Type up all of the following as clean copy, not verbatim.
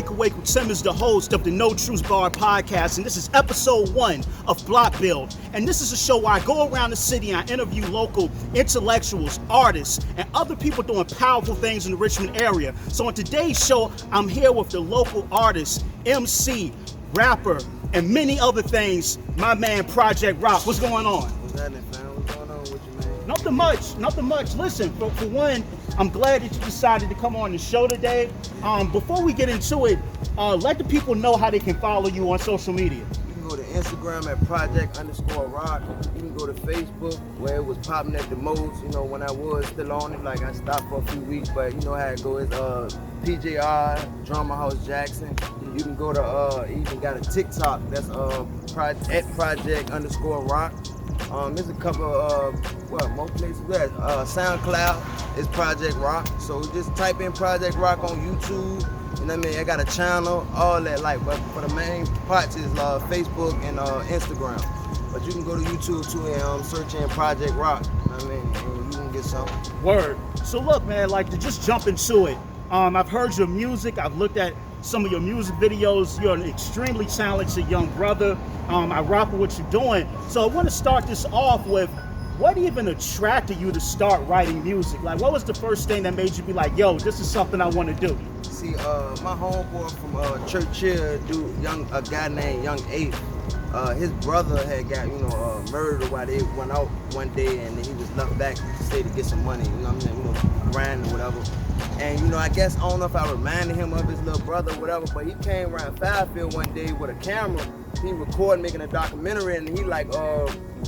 Wake Awake with Tim is the host of the No Truth Bar podcast, and this is episode 1 of Block Build. And this is a show where I go around the city and I interview local intellectuals, artists, and other people doing powerful things in the Richmond area. So on today's show, I'm here with the local artist, MC, rapper, and many other things, my man Project Rock. What's going on? What's happening, fam? What's going on with you, man? Nothing much. Listen, for one, I'm glad that you decided to come on the show today. Before we get into it, let the people know how they can follow you on social media. You can go to Instagram at project_rock. You can go to Facebook where it was popping at the most. You know, when I was still on it, like I stopped for a few weeks, but you know how it goes. PJR, Drama House Jackson. You can go to, even got a TikTok that's at project_rock. There's a couple of, more places there. SoundCloud is Project Rock. So just type in Project Rock on YouTube. You know what I mean? I got a channel, all that, like, but for the main parts is Facebook and Instagram. But you can go to YouTube too and search in Project Rock. You know what I mean? And you can get something. Word. So look, man, like, to just jump into it. I've heard your music. I've looked at some of your music videos. You're an extremely talented young brother. I rock with what you're doing. So I want to start this off with, what even attracted you to start writing music? Like, what was the first thing that made you be like, yo, this is something I want to do? See, my homeboy from Churchill, a guy named Young Ape, his brother had got, murdered while they went out one day, and then he was left back to stay to get some money, you know what I'm saying, grinding or whatever. And, I guess, I don't know if I reminded him of his little brother or whatever, but he came around Fairfield one day with a camera. He recorded, making a documentary, and he like,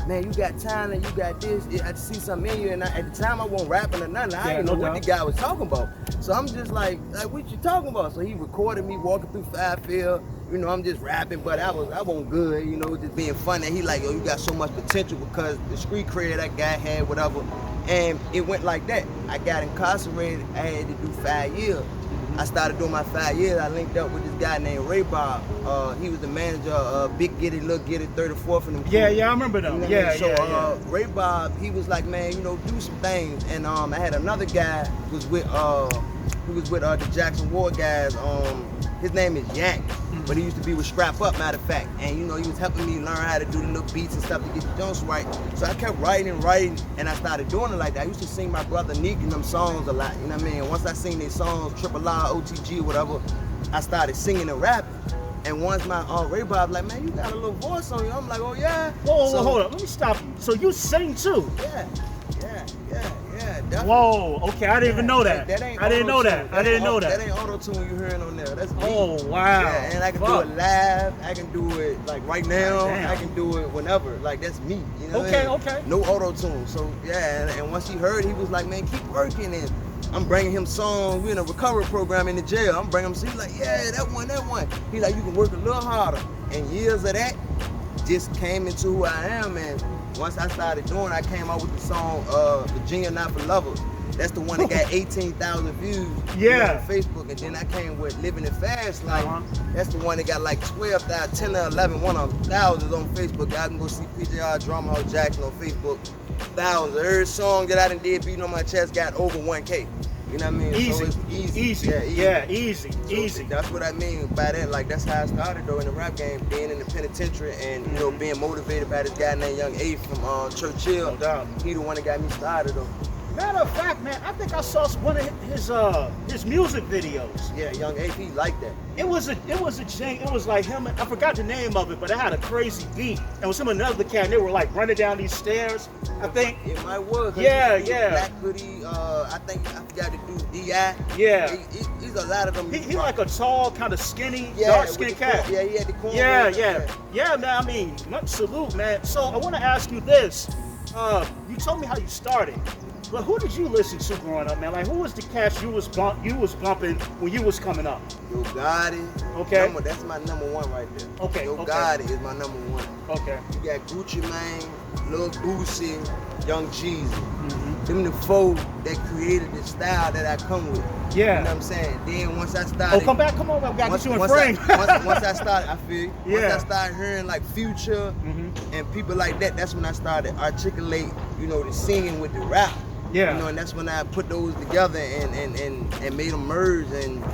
man, you got talent, you got this. I see something in you, and at the time I wasn't rapping or nothing. I didn't know what the guy was talking about. So I'm just like, what you talking about? So he recorded me walking through Fairfield. I'm just rapping, but I wasn't good, just being funny. And he like, yo, you got so much potential because the street cred that guy had, whatever. And it went like that. I got incarcerated. I had to do 5 years. I started doing my 5 years. I linked up with this guy named Ray Bob. He was the manager of Big Get It, Little Get It, 34th and them. Yeah, I remember them. So Ray Bob, he was like, man, do some things. And I had another guy who was with the Jackson Ward guys. His name is Yank, but he used to be with Strap Up, matter of fact. And he was helping me learn how to do the little beats and stuff to get the joints right. So I kept writing, and I started doing it like that. I used to sing my brother Neek in them songs a lot, you know what I mean? Once I sing these songs, Triple R, OTG, whatever, I started singing and rapping. And once my Ray Bob like, man, you got a little voice on you. I'm like, oh yeah. Whoa, hold up, let me stop you. So you sing too? Yeah. Definitely. Whoa, okay, I didn't even know that. I didn't know that. That ain't auto-tune you hearing on there. That's me. Oh, wow. Yeah, and I can do it live. I can do it like right now. I can do it whenever. Like, that's me. You know what I mean? Okay. No auto-tune. So, yeah, and once he heard, he was like, man, keep working. And I'm bringing him songs. We're in a recovery program in the jail. I'm bringing him, so he's like, yeah, that one. He's like, you can work a little harder. And years of that just came into who I am, and once I started doing, I came out with the song Virginia Not For Lovers. That's the one that got 18,000 views on Facebook. And then I came with Living It Fast Life. That's the one that got like 12,000, 10 or 11, one of them, thousands on Facebook. Y'all can go see PJR Drama House Jackson on Facebook. Thousands. Every song that I done did beating on my chest got over 1K. You know what I mean? Easy. So it's easy. Yeah, easy. That's what I mean by that. Like, that's how I started though in the rap game, being in the penitentiary and being motivated by this guy named Young A from Churchill. He the one that got me started though. Matter of fact, man, I think I saw one of his music videos. Yeah, Young A, he like that. It was a chain. It was like him. I forgot the name of it, but it had a crazy beat. And with some another cat, and they were like running down these stairs. I think it might work. Yeah. Black hoodie. I think I forgot to do DI. Yeah. He's a lot of them. He like a tall, kind of skinny, dark skinned cat. Yeah, he had the corn. Yeah, man. I mean, much salute, man. So I want to ask you this. You told me how you started. But who did you listen to growing up, man? Like, who was the cats you was bumping when you was coming up? Yo Gotti. Okay. That's my number one right there. Okay. Yo Gotti is my number one. Okay. You got Gucci Mane, Lil Boosie, Young Jeezy. Them the four that created the style that I come with. Yeah. You know what I'm saying? Then once I started... come on, I got you in frame. Once I started, I feel you. Yeah. Once I started hearing like Future and people like that, that's when I started articulate, the singing with the rap. Yeah. And that's when I put those together and made them merge and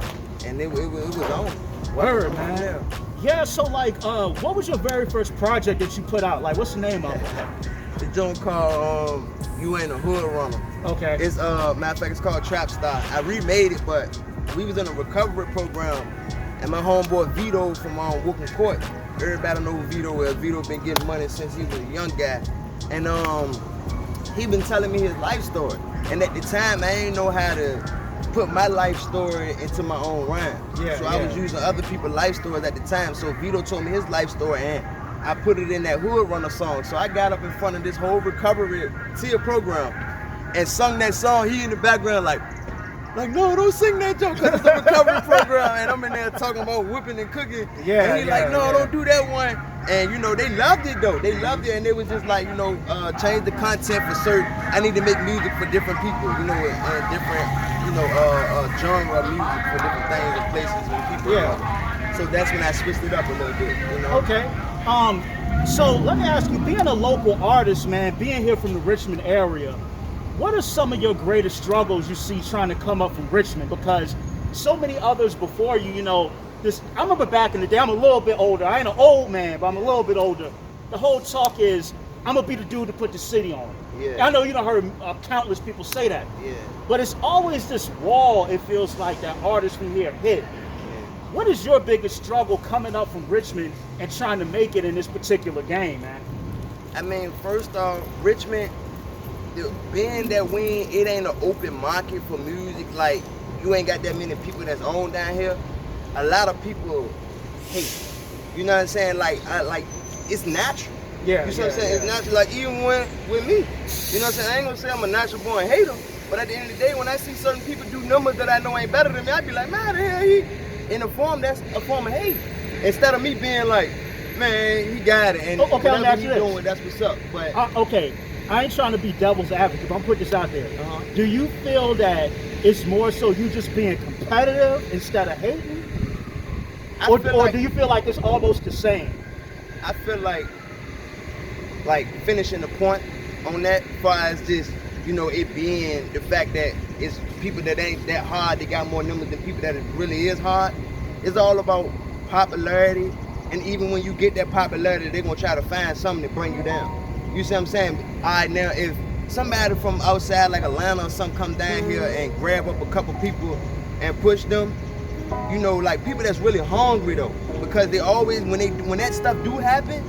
it was on. Word, man. Yeah, so like, what was your very first project that you put out? Like, what's the name of it? The joint called You Ain't a Hood Runner. Okay. It's matter of fact, it's called Trap Star. I remade it, but we was in a recovery program, and my homeboy Vito from Wooken Court. Everybody know who Vito is. Vito been getting money since he was a young guy, and he been telling me his life story. And at the time, I ain't know how to put my life story into my own rhyme. Yeah, so I was using other people's life stories at the time. So Vito told me his life story, and I put it in that Hood Runner song. So I got up in front of this whole recovery tier program and sung that song. He in the background like, no, don't sing that joke, because it's a recovery program. And I'm in there talking about whipping and cooking. Yeah, and he no, don't do that one. And you know, they loved it though. They loved it, and they was just like, change the content for certain. I need to make music for different people, and different, genre of music for different things and places and people. Yeah. So that's when I switched it up a little bit, Okay. So let me ask you, being a local artist, man, being here from the Richmond area, what are some of your greatest struggles you see trying to come up from Richmond? Because so many others before you, I remember back in the day, I'm a little bit older. I ain't an old man, but I'm a little bit older. The whole talk is, I'm going to be the dude to put the city on. Yeah. I know you done heard countless people say that. Yeah. But it's always this wall, it feels like, that artists from here hit. What is your biggest struggle coming up from Richmond and trying to make it in this particular game, man? I mean, first off, Richmond, being that it ain't an open market for music, like, you ain't got that many people that's on down here, a lot of people hate. You know what I'm saying? Like it's natural. Yeah. You know what I'm saying? It's natural. Like, even with me, you know what I'm saying? I ain't gonna say I'm a natural born hater, but at the end of the day, when I see certain people do numbers that I know ain't better than me, I be like, man, the hell he in a form, that's a form of hate. Instead of me being like, man, he got it, and whatever he doing, that's what's up. But okay, I ain't trying to be devil's advocate, but I'm putting this out there. Do you feel that it's more so you just being competitive instead of hating? Or do you feel like it's almost the same? I feel like finishing the point on that, as far as just, it being the fact that it's people that ain't that hard, they got more numbers than people that it really is hard. It's all about popularity, and even when you get that popularity, they're gonna try to find something to bring you down. You see what I'm saying? All right, now if somebody from outside like Atlanta or something come down here and grab up a couple people and push them, like people that's really hungry though, because they always, when that stuff do happen,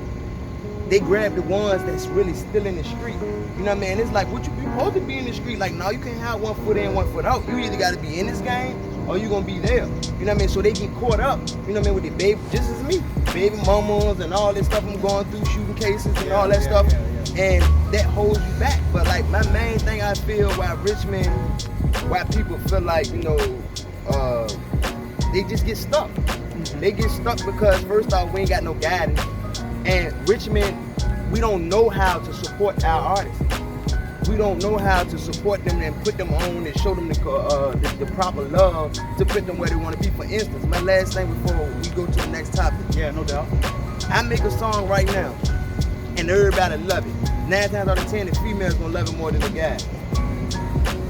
they grab the ones that's really still in the street. You know what I mean? It's like, what you supposed to be in the street? Like, no, you can't have 1 foot in, 1 foot out. You either got to be in this game or you gonna be there. You know what I mean? So they get caught up, you know what I mean, with the baby, just as me, baby mamas and all this stuff I'm going through, shooting cases and all that stuff, and that holds you back. But like, my main thing I feel why people feel like, they just get stuck. They get stuck because first off, we ain't got no guidance, and Richmond, we don't know how to support our artists. We don't know how to support them and put them on and show them the proper love to put them where they want to be. For instance, my last thing before we go to the next topic. Yeah, no doubt. I make a song right now, and everybody love it. 9 times out of 10, the females gonna love it more than the guys.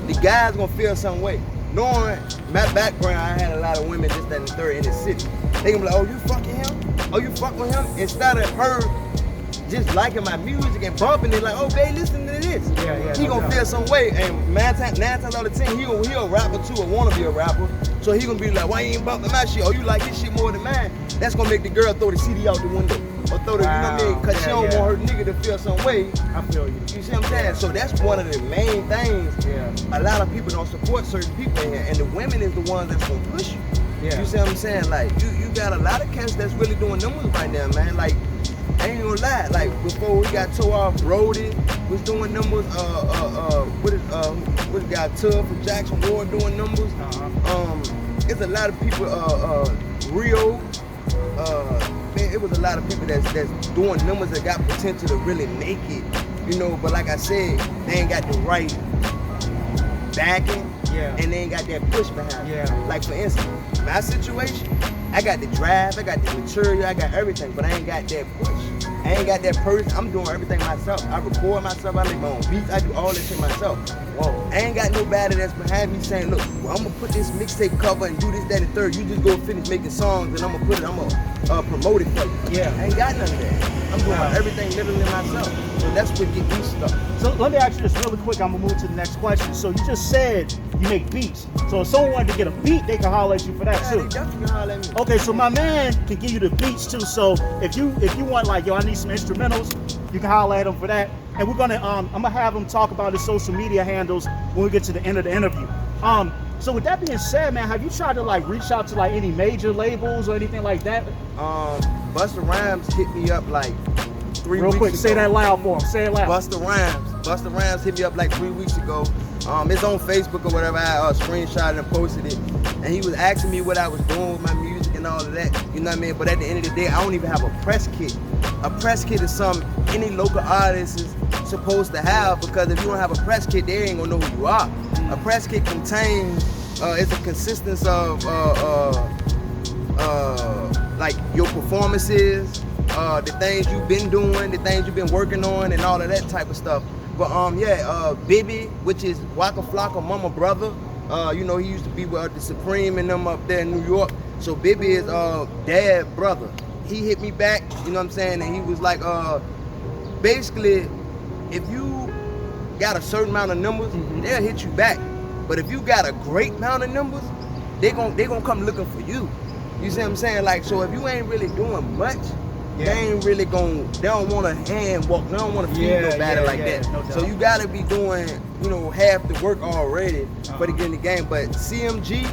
The guys gonna feel some way. Knowing my background, I had a lot of women just that and the third in the city. They gonna be like, oh, you fucking him? Oh, you fuck with him? Instead of her just liking my music and bumping it, like, oh, babe, listen to this. He gonna feel some way, and 9 times out of 10, he a rapper too, or wanna be a rapper. So he gonna be like, why you ain't bumping my shit? Oh, you like his shit more than mine? That's gonna make the girl throw the CD out the window, or throw the, you know what I mean? Cause she don't want her nigga to feel some way. I feel you. You see what I'm saying? So that's one of the main things. A lot of people don't support certain people in here, and the women is the ones that's gonna push you. You see what I'm saying? Like, you got a lot of cats that's really doing numbers right now, man. Like, I ain't gonna lie, like, before we got tore off, Brody was doing numbers, what the guy, Tub from Jackson Ward doing numbers. It's a lot of people, Rio, man, it was a lot of people that's doing numbers that got potential to really make it, but like I said, they ain't got the right backing, and they ain't got that push behind it. Like, for instance, my situation, I got the drive, I got the material, I got everything, but I ain't got that push. I ain't got that person. I'm doing everything myself. I record myself, I make my own beats, I do all this shit myself. Whoa, I ain't got nobody that's behind me saying, look, well, I'm gonna put this mixtape cover and do this, that, and third. You just go finish making songs and I'm gonna promote it for you. Yeah. I ain't got none of that. I'm doing everything literally myself. So that's what get me stuck. So let me ask you this really quick. I'm gonna move to the next question. So you just said you make beats. So if someone wanted to get a beat, they can holler at you for that Yeah, too. they definitely can holler at me. Okay, so my man can give you the beats too. So if you want like, yo, I need some instrumentals, you can holler at him for that. And we're gonna I'm gonna have him talk about his social media handles when we get to the end of the interview. So with that being said, man, have you tried to like reach out to like any major labels or anything like that? Busta Rhymes hit me up like 3 Real weeks quick, ago. say that loud for him. Say it loud. Busta Rhymes hit me up like 3 weeks ago. It's on Facebook or whatever. I screenshot and posted it, and he was asking me what I was doing with my music and all of that. You know what I mean? But at the end of the day, I don't even have a press kit. A press kit is something any local artist is supposed to have, because if you don't have a press kit, they ain't gonna know who you are. A press kit contains it's a consistence of like your performances, the things you've been doing, the things you've been working on, and all of that type of stuff. But Bibby, which is Waka Flocka mama brother, you know, he used to be with the Supreme and them up there in New York. So Bibby is dad brother. He hit me back, you know what I'm saying, and he was like, basically, if you got a certain amount of numbers, they'll hit you back. But if you got a great amount of numbers, they gonna come looking for you. You see what I'm saying? Like, so if you ain't really doing much, they ain't really they don't want to hand walk, they don't want to feed nobody like that. No so you gotta be doing, you know, half the work already for to get in the game. But CMG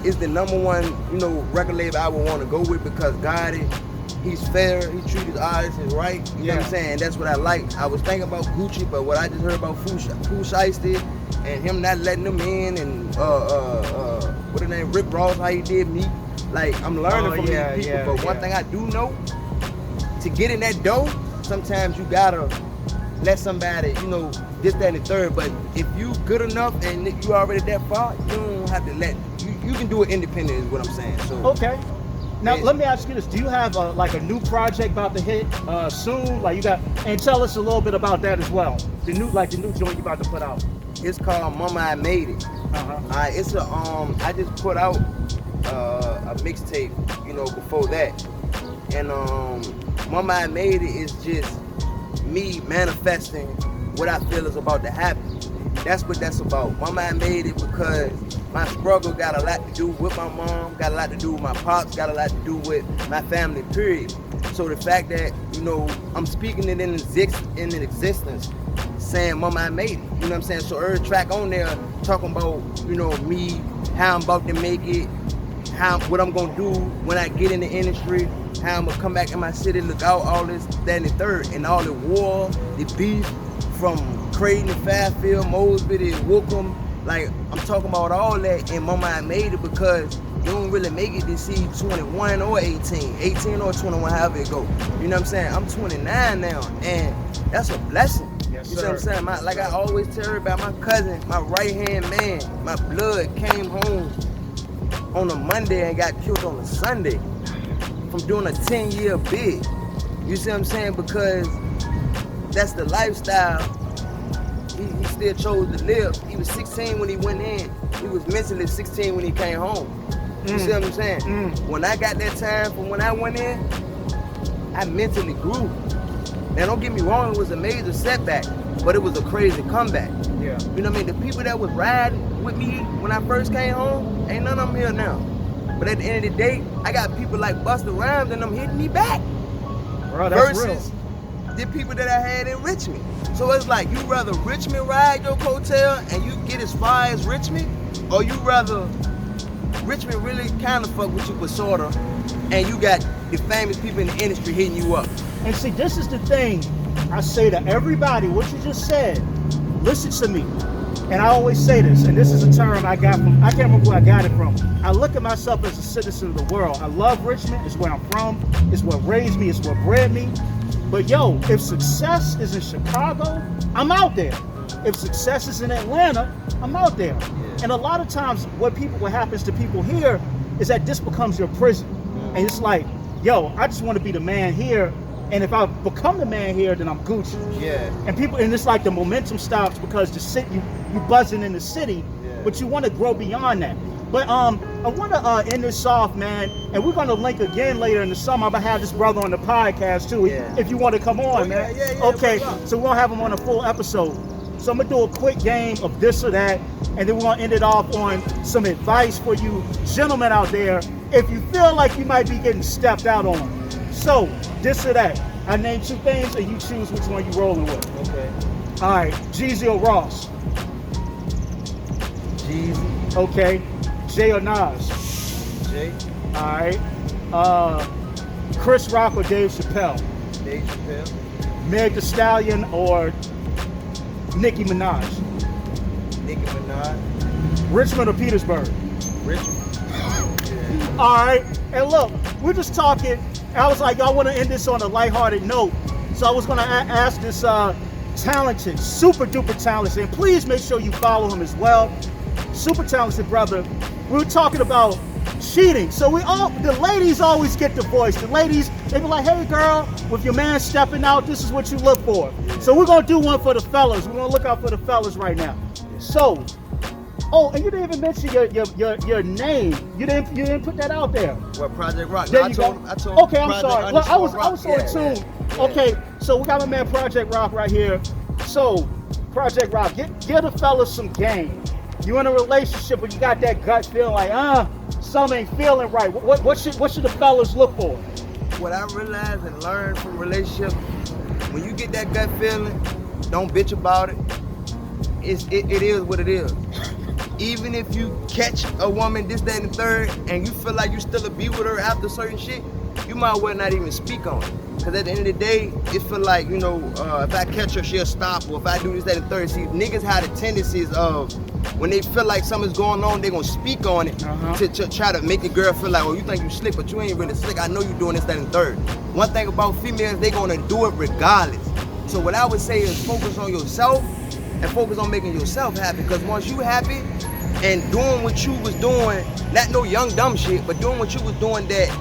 is the #1, you know, record label I would want to go with, because Gotti, he's fair, he treats his artists right, you know what I'm saying? That's what I like. I was thinking about Gucci, but what I just heard about Pooh Shiesty and him not letting them in, and what the name, Rick Ross, how he did me. Like, I'm learning from these people, but one thing I do know, to get in that dough, sometimes you gotta let somebody, you know, this, that, and the third. But if you good enough and you already that far, you don't have to you can do it independent, is what I'm saying. So okay. Now let me ask you this: do you have like a new project about to hit soon? Like you got, and tell us a little bit about that as well. The new joint you about to put out. It's called Mama I Made It. Alright, it's a I just put out a mixtape, you know, before that, and Mama I Made It is just me manifesting what I feel is about to happen. That's what that's about. Mama I Made It because my struggle got a lot to do with my mom, got a lot to do with my pops, got a lot to do with my family, period. So the fact that, you know, I'm speaking it in existence, saying Mama I Made It, you know what I'm saying? So every track on there talking about, you know, me, how I'm about to make it, what I'm gonna do when I get in the industry, how I'm gonna come back in my city, look out, all this, that, and the third, and all the war, the beef from Creighton to Fairfield, Mosby to Wookham. Like, I'm talking about all that, and Mama I Made It because you don't really make it to see 21 or 18 or 21, however it go. You know what I'm saying? I'm 29 now, and that's a blessing. Yes, you know what I'm saying? Like I always tell everybody, my cousin, my right-hand man, my blood came home on a Monday and got killed on a Sunday from doing a 10-year bid. You see what I'm saying? Because that's the lifestyle he still chose to live. He was 16 when he went in. He was mentally 16 when he came home. You see what I'm saying? When I got that time from when I went in, I mentally grew. Now don't get me wrong, it was a major setback, but it was a crazy comeback. Yeah. You know what I mean? The people that was riding with me when I first came home, ain't none of them here now. But at the end of the day, I got people like Busta Rhymes and them hitting me back. Bro, that's versus the people that I had in Richmond. So it's like, you rather Richmond ride your coattail and you get as far as Richmond, or you rather Richmond really kind of fuck with you, but sort of, and you got the famous people in the industry hitting you up. And see, this is the thing I say to everybody, what you just said, listen to me. And I always say this, and this is a term I got from, I can't remember where I got it from. I look at myself as a citizen of the world. I love Richmond, it's where I'm from, it's what raised me, it's what bred me. But yo, if success is in Chicago, I'm out there. If success is in Atlanta, I'm out there. And a lot of times what happens to people here is that this becomes your prison. And it's like, yo, I just want to be the man here, And if I become the man here, then I'm Gucci. Yeah. And it's like the momentum stops because you buzzing in the city, but you want to grow beyond that. But I want to end this off, man, and we're going to link again later in the summer. I'm going to have this brother on the podcast, too, if you want to come on, man. Yeah, okay, so we'll have him on a full episode. So I'm going to do a quick game of this or that, and then we're going to end it off on some advice for you gentlemen out there if you feel like you might be getting stepped out on. So, this or that. I name 2 things, and you choose which one you're rolling with. Okay. All right, Jeezy or Ross? Jeezy. Okay. Jay or Nas? Jay. All right. Chris Rock or Dave Chappelle? Dave Chappelle. Meg Thee Stallion or Nicki Minaj? Nicki Minaj. Richmond or Petersburg? Richmond. Yeah. All right. And look, we're just talking. I was like, I want to end this on a lighthearted note. So I was going to ask this talented, super duper talented, and please make sure you follow him as well. Super talented brother. We were talking about cheating. So the ladies always get the voice. The ladies, they be like, hey girl, with your man stepping out, this is what you look for. So we're going to do one for the fellas. We're going to look out for the fellas right now. So, and you didn't even mention your name. You didn't put that out there. What, Project Rock? There No, you I go. told Okay, I'm sorry. Look, I was so in tune. Yeah. Okay, so we got my man Project Rock right here. So, Project Rock, give the fellas some game. You in a relationship, but you got that gut feeling like, something ain't feeling right. What should the fellas look for? What I realized and learned from relationships, when you get that gut feeling, don't bitch about it. It is what it is. Even if you catch a woman this, that, and the third, and you feel like you still be with her after certain shit, you might well not even speak on it. Because at the end of the day, it feel like, if I catch her, she'll stop, or if I do this, that, and the third. See, niggas have the tendencies of, when they feel like something's going on, they gonna speak on it to try to make the girl feel like, oh, you think you slick, but you ain't really slick. I know you doing this, that, and the third. One thing about females, they gonna do it regardless. So what I would say is focus on yourself and focus on making yourself happy. Because once you happy and doing what you was doing, not no young dumb shit, but doing what you was doing that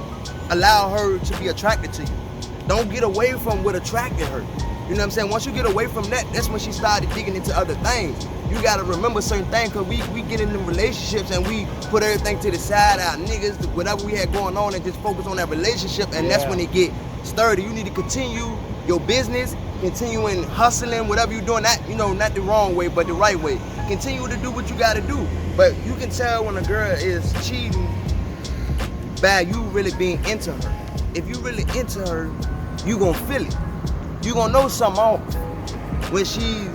allow her to be attracted to you. Don't get away from what attracted her. You know what I'm saying? Once you get away from that, that's when she started digging into other things. You gotta remember certain things, cause we get in them relationships and we put everything to the side, our niggas, whatever we had going on, and just focus on that relationship, and that's when it get sturdy. You need to continue your business, continuing hustling, whatever you're doing, not the wrong way, but the right way. Continue to do what you gotta do. But you can tell when a girl is cheating by you really being into her. If you really into her, you gonna feel it. You gonna know something off when she's,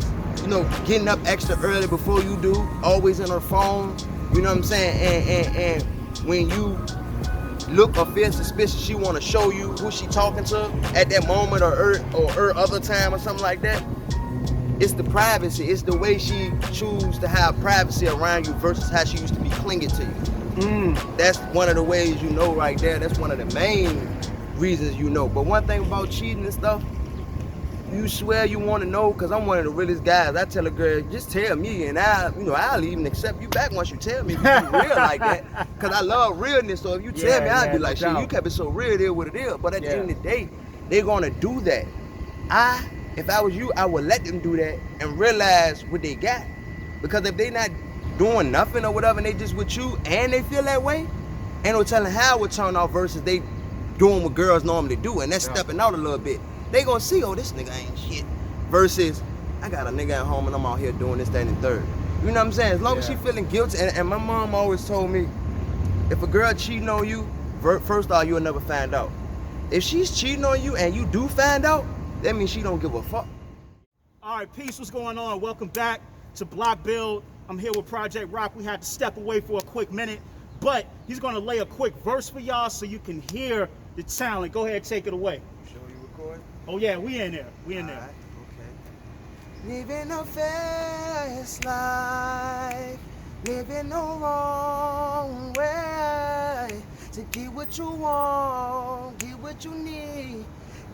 getting up extra early before you do, always in her phone, you know what I'm saying? And when you look or feel suspicious, she wanna show you who she talking to at that moment or her other time or something like that. It's the privacy. It's the way she choose to have privacy around you versus how she used to be clinging to you. That's one of the ways you know right there. That's one of the main reasons you know. But one thing about cheating and stuff, you swear you want to know, because I'm one of the realest guys. I tell a girl, just tell me, and I'll even accept you back once you tell me if you be real like that. Because I love realness. So if you tell me, I'll be like, shit, you kept it so real, it is what it is. But at the end of the day, they're gonna do that. If I was you, I would let them do that and realize what they got. Because if they not doing nothing or whatever, and they just with you and they feel that way, ain't no telling how it would turn off versus they doing what girls normally do, and that's stepping out a little bit. They gonna see, oh, this nigga ain't shit. Versus, I got a nigga at home and I'm out here doing this, that, and the third. You know what I'm saying? As long as she feeling guilty, and my mom always told me, if a girl cheating on you, first off, you'll never find out. If she's cheating on you and you do find out, that means she don't give a fuck. All right, peace, what's going on? Welcome back to Block Build. I'm here with Project Rock. We had to step away for a quick minute, but he's gonna lay a quick verse for y'all so you can hear the talent. Go ahead, take it away. You sure you recording? Oh yeah, we in there. We in there. All right, okay. Living a fast life, living the wrong way. To get what you want, get what you need.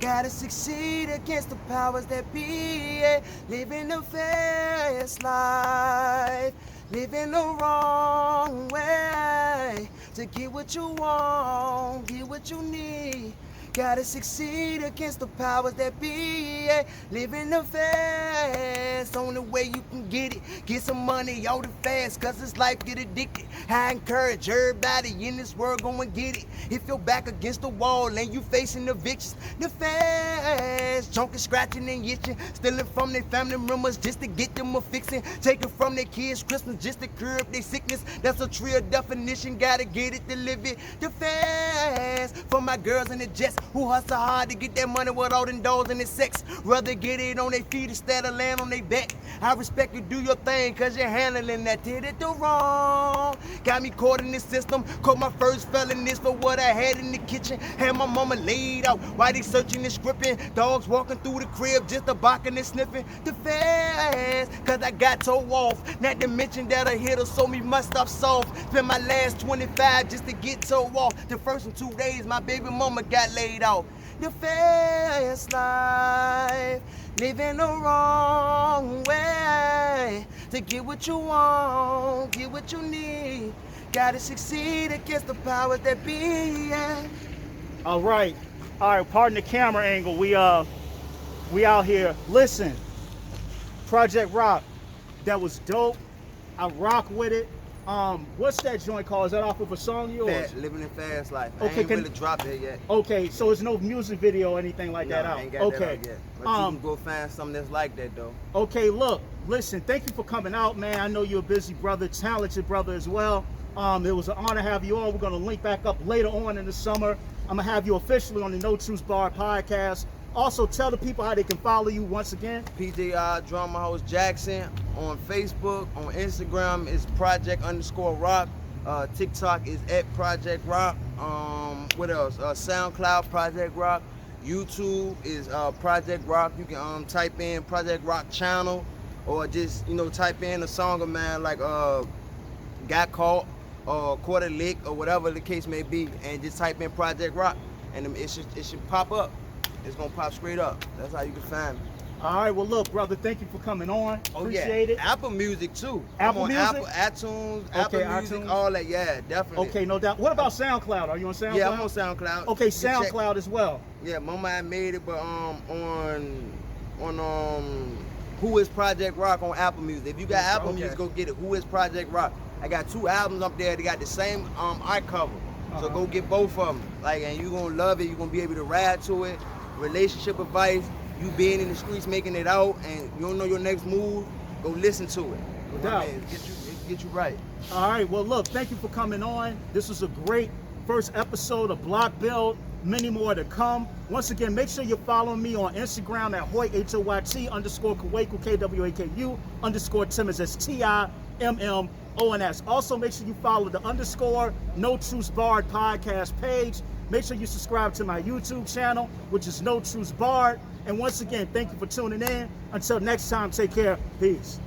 Gotta succeed against the powers that be. Living a fast life, living the wrong way. To get what you want, get what you need. Gotta succeed against the powers that be. Yeah. Living the fast, only way you can get it. Get some money out the fast, cause this life get addicted. I encourage everybody in this world, go and get it. If you're back against the wall and you facing evictions, the fast, junkie scratching and itching, stealing from their family members just to get them a fixing, taking from their kids Christmas just to curb their sickness. That's a real definition, gotta get it to live it. The fast, for my girls in the jets who hustle hard to get that money without indulging in sex. Rather get it on their feet instead of laying on their back. I respect you, do your thing, cause you're handling that. Did it the wrong. Got me caught in this system. Caught my first felonies for what I had in the kitchen. Had my mama laid out while they searching and scripting. Dogs walking through the crib just a barking and sniffing. The fast, cause I got toe off. Not to mention that a hitter, so me must stop soft. Spent my last 25 just to get toe off. The first in 2 days, my baby mama got laid out. The fast life, living the wrong way. To get what you want, get what you need. Gotta succeed against the powers that be. Yeah. All right, pardon the camera angle. We out here. Listen, Project Rock, that was dope. I rock with it. What's that joint called? Is that off of a song of yours? Living the fast life. Okay, I ain't really dropped it yet. Okay, so there's no music video or anything like that out. I ain't got Okay. that out yet. But you can go find something that's like that though. Okay, look, listen, thank you for coming out, man. I know you're a busy brother, talented brother as well. It was an honor to have you on. We're gonna link back up later on in the summer. I'm gonna have you officially on the No Truth Bar podcast. Also, tell the people how they can follow you once again. PJR Drama House Jackson on Facebook, on Instagram is Project_Rock. TikTok is @Project Rock. What else? SoundCloud Project Rock. YouTube is Project Rock. You can type in Project Rock channel, or just type in a song of mine like Got Caught or Quarter Lick or whatever the case may be, and just type in Project Rock, and it should pop up. It's gonna pop straight up. That's how you can find me. All right, well, look, brother, thank you for coming on. Appreciate it. Apple Music too. Apple Music? Apple, iTunes, Apple Music, iTunes. all that. Yeah, definitely. Okay, no doubt. What about SoundCloud? Are you on SoundCloud? Yeah, I'm on SoundCloud. Okay, SoundCloud as well. Yeah, Mama I made it, but on Who Is Project Rock on Apple Music. If you got Apple Music, go get it. Who Is Project Rock? I got 2 albums up there. They got the same art cover. So go get both of them. And you're gonna love it. You're gonna be able to ride to it. Relationship advice. You being in the streets, making it out, and you don't know your next move, go listen to it. No doubt. Get you right. All right, well, look, thank you for coming on. This was a great first episode of Block Build. Many more to come. Once again, make sure you're following me on Instagram at Hoyt, HOYT_Kwaku, KWAKU_Timmons, that's TIMMONS. Also, make sure you follow the _No Truth Barred podcast page. Make sure you subscribe to my YouTube channel, which is No Truth Barred. And once again, thank you for tuning in. Until next time, take care. Peace.